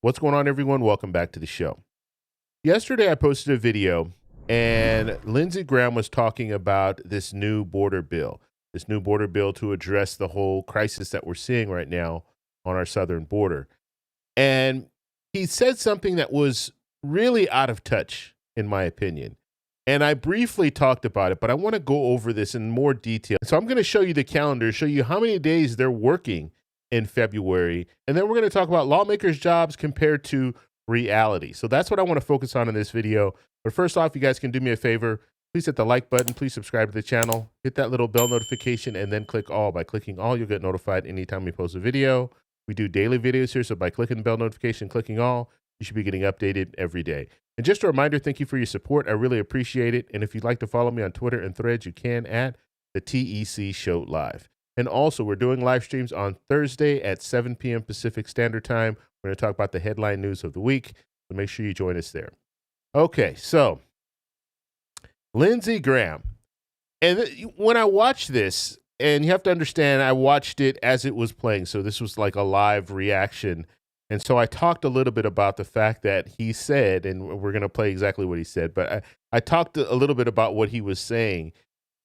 What's going on, everyone? Welcome back to the show. Yesterday, I posted a video, and Lindsey Graham was talking about this new border bill to address the whole crisis that we're seeing right now on our southern border. And he said something that was really out of touch, in my opinion. And I briefly talked about it, but I want to go over this in more detail. So I'm going to show you the calendar, show you how many days they're working in February. And then we're going to talk about lawmakers' jobs compared to reality. So that's what I want to focus on in this video. But first off, you guys can do me a favor. Please hit the like button. Please subscribe to the channel. Hit that little bell notification and then click all. By clicking all, you'll get notified anytime we post a video. We do daily videos here, so by clicking the bell notification, clicking all, you should be getting updated every day. And just a reminder, thank you for your support. I really appreciate it. And if you'd like to follow me on Twitter and Threads, you can at the TEC Show Live. And also, we're doing live streams on Thursday at 7 p.m. Pacific Standard Time. We're going to talk about the headline news of the week, so make sure you join us there. Okay, so Lindsey Graham. And when I watched this, and you have to understand, I watched it as it was playing, so this was like a live reaction. And so I talked a little bit about the fact that he said, and we're going to play exactly what he said, but I talked a little bit about what he was saying.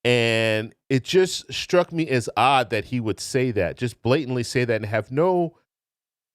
And it just struck me as odd that he would say that, just blatantly say that and have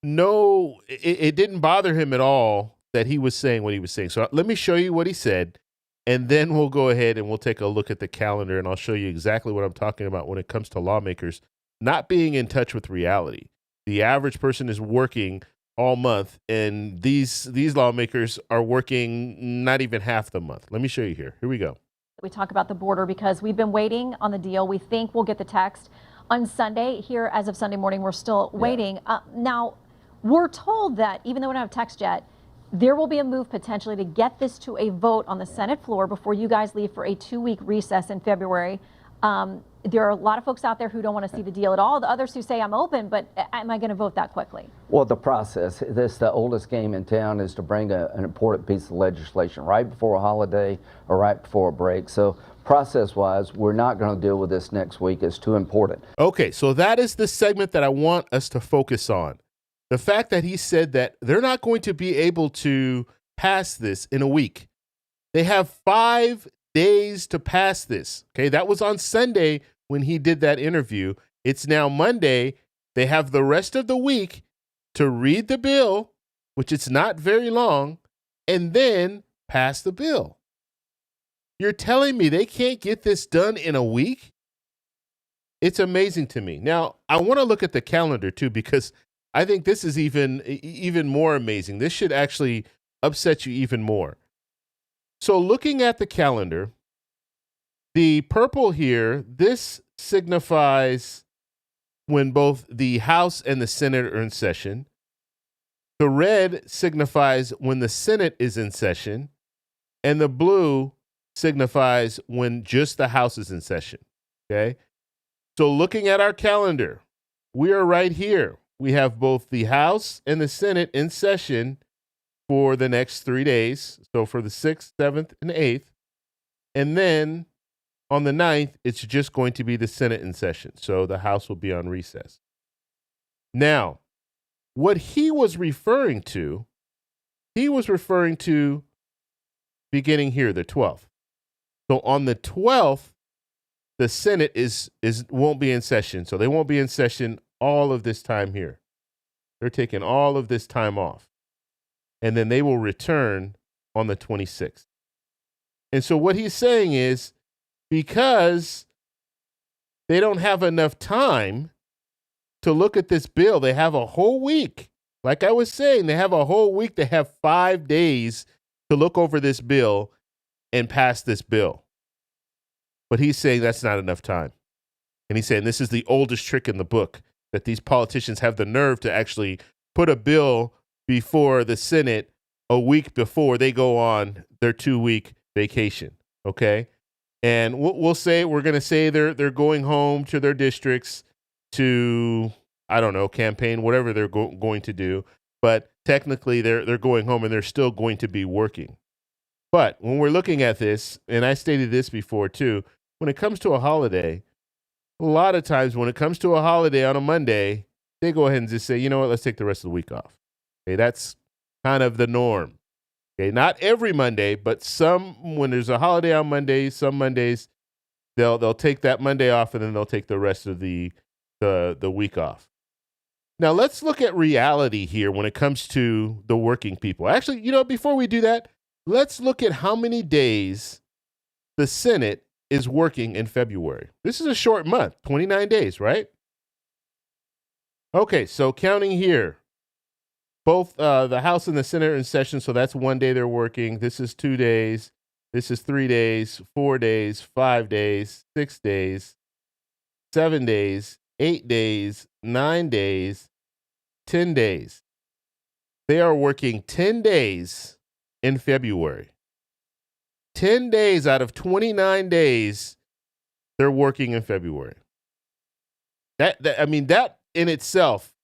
it didn't bother him at all that he was saying what he was saying. So let me show you what he said, and then we'll go ahead and we'll take a look at the calendar, and I'll show you exactly what I'm talking about when it comes to lawmakers not being in touch with reality. The average person is working all month, and these lawmakers are working not even half the month. Let me show you here. Here we go. We talk about the border because we've been waiting on the deal. We think we'll get the text on Sunday. Here, as of Sunday morning, we're still waiting. Now, we're told that even though we don't have text yet, there will be a move potentially to get this to a vote on the Senate floor before you guys leave for a 2-week recess in February. There are a lot of folks out there who don't want to see the deal at all. The others who say I'm open, but am I going to vote that quickly? Well, the process, the oldest game in town is to bring an important piece of legislation right before a holiday or right before a break. So process-wise, we're not going to deal with this next week. It's too important. Okay, so that is the segment that I want us to focus on. The fact that he said that they're not going to be able to pass this in a week. They have 5 days to pass this. Okay, that was on Sunday when he did that interview. It's now Monday. They have the rest of the week to read the bill, which it's not very long, and then pass the bill. You're telling me they can't get this done in a week? It's amazing to me. Now, I want to look at the calendar too, because I think this is even more amazing. This should actually upset you even more. So looking at the calendar, the purple here, this signifies when both the House and the Senate are in session. The red signifies when the Senate is in session. And the blue signifies when just the House is in session. Okay? So looking at our calendar, we are right here. We have both the House and the Senate in session for the next 3 days. So for the 6th, 7th, and 8th. And then on the 9th, it's just going to be the Senate in session. So the House will be on recess. Now, what he was referring to beginning here, the 12th. So on the 12th, the Senate won't be in session. So they won't be in session all of this time here. They're taking all of this time off. And then they will return on the 26th. And so what he's saying is, because they don't have enough time to look at this bill, they have a whole week. Like I was saying, they have a whole week. They have 5 days to look over this bill and pass this bill. But he's saying that's not enough time. And he's saying this is the oldest trick in the book, that these politicians have the nerve to actually put a bill before the Senate a week before they go on their 2-week vacation. Okay. And we're going to say they're going home to their districts to, I don't know, campaign, whatever they're going to do. But technically they're going home and they're still going to be working. But when we're looking at this, and I stated this before too, when it comes to a holiday, a lot of times when it comes to a holiday on a Monday, they go ahead and just say, you know what, let's take the rest of the week off. Okay, that's kind of the norm. Okay, not every Monday, but some, when there's a holiday on Monday, some Mondays they'll take that Monday off, and then they'll take the rest of the week off. Now let's look at reality here when it comes to the working people. Actually, before we do that, let's look at how many days the Senate is working in February. This is a short month, 29 days, right? Okay, so counting here, both the House and the Senate are in session, so that's 1 day they're working. This is 2 days. This is 3 days, 4 days, 5 days, 6 days, 7 days, 8 days, 9 days, 10 days. They are working 10 days in February. 10 days out of 29 days, they're working in February. That in itself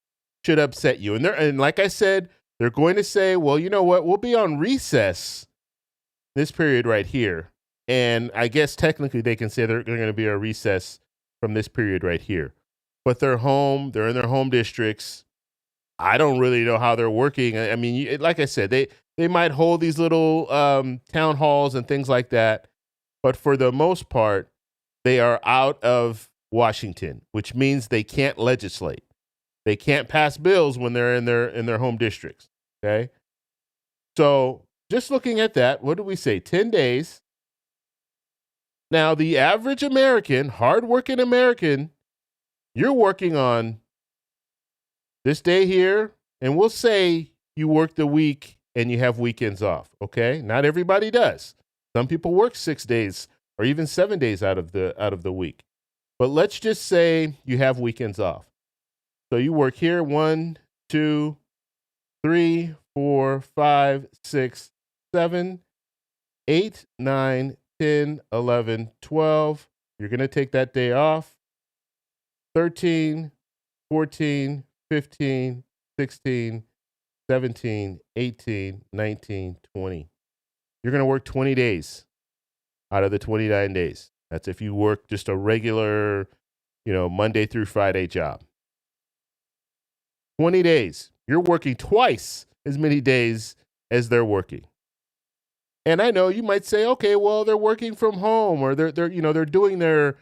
should upset you. And like I said, they're going to say, well, you know what? We'll be on recess this period right here. And I guess technically they can say they're going to be a recess from this period right here. But they're home. They're in their home districts. I don't really know how they're working. I mean, like I said, they might hold these little town halls and things like that. But for the most part, they are out of Washington, which means they can't legislate. They can't pass bills when they're in their home districts. Okay. So just looking at that, what do we say? 10 days. Now, the average American, hardworking American, you're working on this day here, and we'll say you work the week and you have weekends off. Okay. Not everybody does. Some people work 6 days or even 7 days out of the week. But let's just say you have weekends off. So you work here 1, 2, 3, 4, 5, 6, 7, 8, 9, 10, 11, 12. You're going to take that day off. 13, 14, 15, 16, 17, 18, 19, 20. You're going to work 20 days out of the 29 days. That's if you work just a regular, Monday through Friday job. 20 days. You're working twice as many days as they're working. And I know you might say, okay, well, they're working from home, or they're doing they're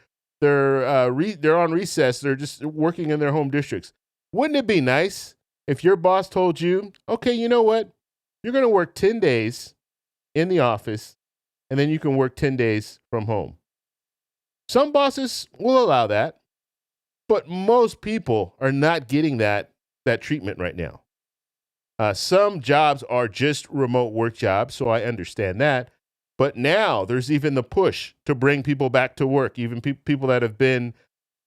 on recess. They're just working in their home districts. Wouldn't it be nice if your boss told you, okay, you know what? You're going to work 10 days in the office, and then you can work 10 days from home. Some bosses will allow that, but most people are not getting that treatment right now. Some jobs are just remote work jobs, so I understand that. But now there's even the push to bring people back to work, even people that have been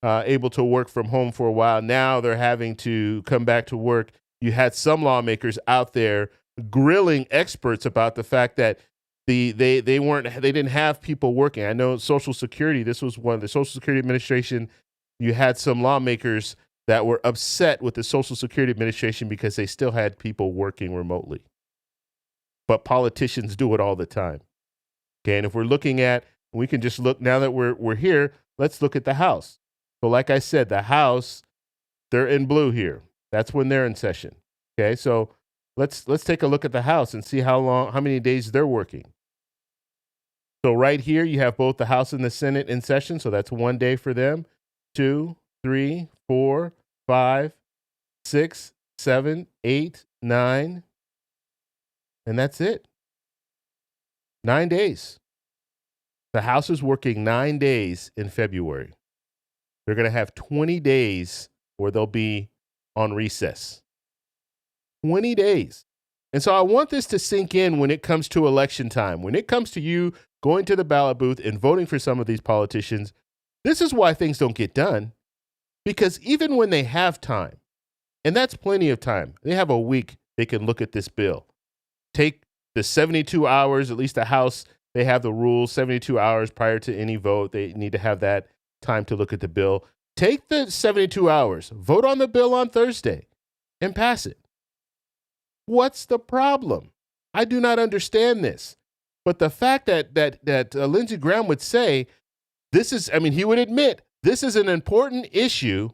able to work from home for a while. Now they're having to come back to work. You had some lawmakers out there grilling experts about the fact that they didn't have people working. I know Social Security, this was one of the Social Security Administration. You had some lawmakers that were upset with the Social Security Administration because they still had people working remotely. But politicians do it all the time. Okay, and if we're looking at, we can just look, now that we're here, let's look at the House. So like I said, the House, they're in blue here. That's when they're in session. Okay, so let's take a look at the House and see how many days they're working. So right here, you have both the House and the Senate in session. So that's 1 day for them. 2, 3, 4, 5, 6, 7, 8, 9. And that's it. 9 days. The House is working 9 days in February. They're going to have 20 days where they'll be on recess. 20 days. And so I want this to sink in when it comes to election time. When it comes to you going to the ballot booth and voting for some of these politicians, this is why things don't get done. Because even when they have time, and that's plenty of time, they have a week they can look at this bill. Take the 72 hours, at least the House, they have the rules, 72 hours prior to any vote. They need to have that time to look at the bill. Take the 72 hours, vote on the bill on Thursday, and pass it. What's the problem? I do not understand this. But the fact that Lindsey Graham would say, he would admit, this is an important issue.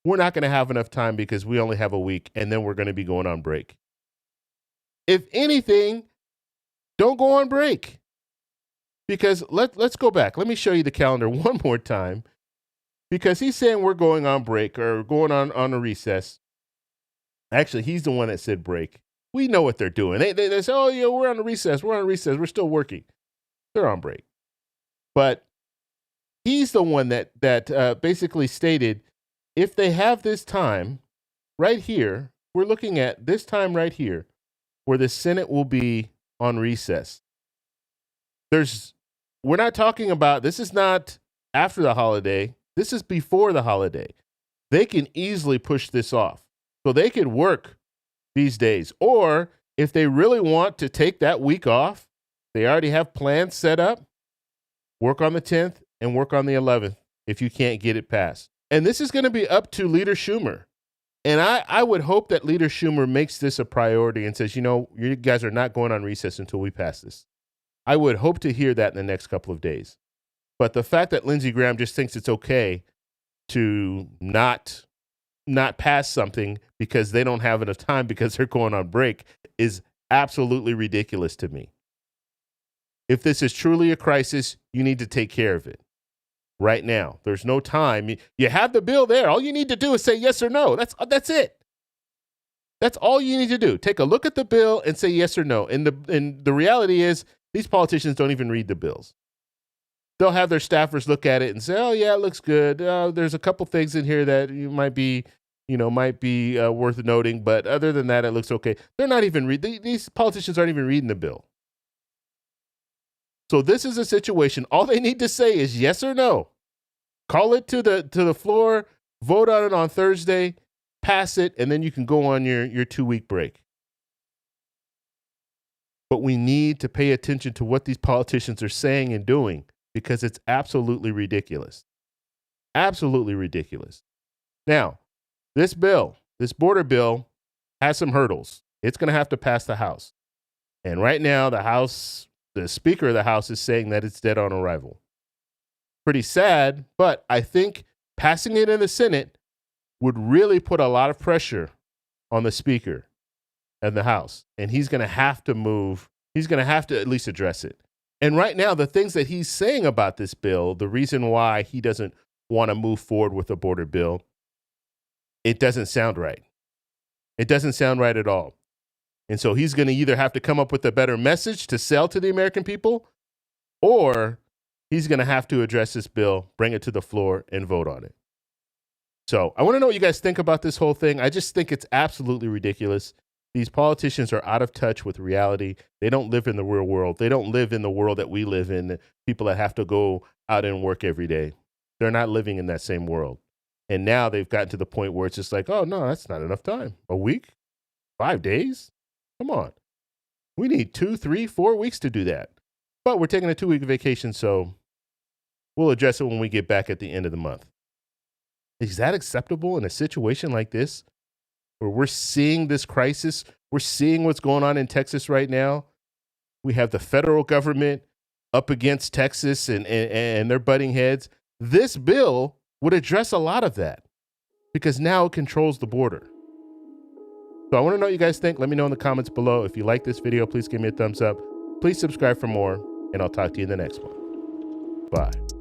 We're not going to have enough time because we only have a week, and then we're going to be going on break. If anything, don't go on break. Because let's go back. Let me show you the calendar one more time. Because he's saying we're going on break or going on a recess. Actually, he's the one that said break. We know what they're doing. They say, oh, yeah, we're on a recess. We're on a recess. We're still working. They're on break. But he's the one that basically stated, if they have this time right here, we're looking at this time right here, where the Senate will be on recess. We're not talking about, this is not after the holiday. This is before the holiday. They can easily push this off. So they could work these days. Or if they really want to take that week off, they already have plans set up, work on the 10th and work on the 11th if you can't get it passed. And this is going to be up to Leader Schumer. And I would hope that Leader Schumer makes this a priority and says, you guys are not going on recess until we pass this. I would hope to hear that in the next couple of days. But the fact that Lindsey Graham just thinks it's okay to not pass something because they don't have enough time because they're going on break is absolutely ridiculous to me. If this is truly a crisis, you need to take care of it right now. There's no time. You have the bill there. All you need to do is say yes or no. That's it. That's all you need to do. Take a look at the bill and say yes or no. And the reality is these politicians don't even read the bills. They'll have their staffers look at it and say, oh, yeah, it looks good. There's a couple things in here that might be worth noting. But other than that, it looks okay. They're not even these politicians aren't even reading the bill. So this is a situation. All they need to say is yes or no. Call it to the floor, vote on it on Thursday, pass it, and then you can go on your 2-week break. But we need to pay attention to what these politicians are saying and doing because it's absolutely ridiculous. Absolutely ridiculous. Now, this border bill, has some hurdles. It's going to have to pass the House. And right now, the Speaker of the House is saying that it's dead on arrival. Pretty sad, but I think passing it in the Senate would really put a lot of pressure on the Speaker and the House. And he's going to have to move. He's going to have to at least address it. And right now, the things that he's saying about this bill, the reason why he doesn't want to move forward with a border bill, it doesn't sound right. It doesn't sound right at all. And so he's going to either have to come up with a better message to sell to the American people, or he's going to have to address this bill, bring it to the floor, and vote on it. So I want to know what you guys think about this whole thing. I just think it's absolutely ridiculous. These politicians are out of touch with reality. They don't live in the real world. They don't live in the world that we live in, people that have to go out and work every day. They're not living in that same world. And now they've gotten to the point where it's just like, oh, no, that's not enough time. A week? 5 days? Come on. We need 2, 3, 4 weeks to do that. But we're taking a 2-week vacation, so we'll address it when we get back at the end of the month. Is that acceptable in a situation like this, where we're seeing this crisis? We're seeing what's going on in Texas right now. We have the federal government up against Texas and they're butting heads. This bill would address a lot of that because now it controls the border. So I want to know what you guys think. Let me know in the comments below. If you like this video, please give me a thumbs up. Please subscribe for more, and I'll talk to you in the next one. Bye.